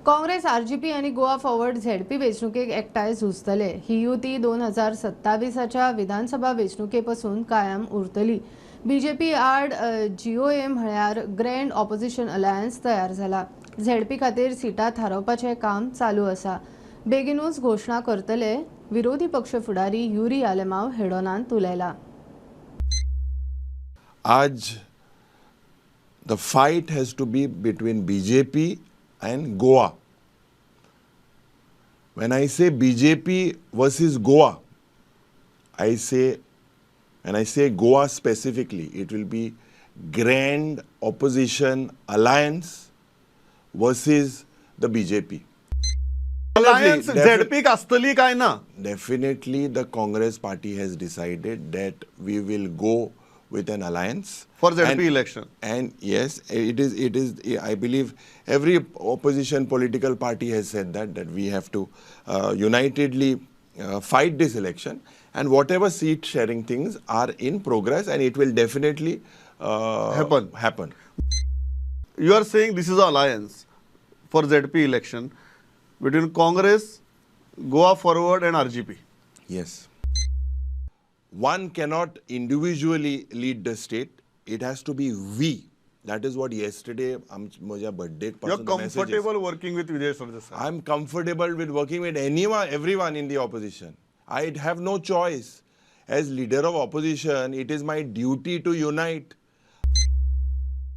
Congress RGP आणि Goa forward ZP वेचणुकेक एकठांय झुजतले. ही युती 2027च्या विधानसभा वेचणुकेपासून कायम उरतली. BJP आड G.O.A म्हळ्यार ग्रँड ऑपोजिशन अलायन्स तयार जाला. ZP खातीर सिटां थारावपाचें काम चालू आसा. बेगीनूच घोशणा करतले, विरोधी पक्ष फुडारी युरी आलेमाव हेडोनांत उलयला. आज the fight has to be between BJP and Goa. When I say BJP versus Goa, when I say Goa specifically, it will be Grand Opposition Alliance versus the BJP. Alliance ZP astali kai na? Definitely the Congress party has decided that we will go with an alliance for ZP election. And yes, it is I believe every opposition political party has said that we have to unitedly fight this election, and whatever seat sharing things are in progress, and it will definitely happen. You are saying this is an alliance for ZP election between Congress, Goa Forward and RGP. Yes. One cannot individually lead the state. It has to be we. That is what yesterday my birthday. You're comfortable working with Vijay Sardesai? I'm comfortable with working with everyone in the opposition. I have no choice. As leader of opposition, it is my duty to unite.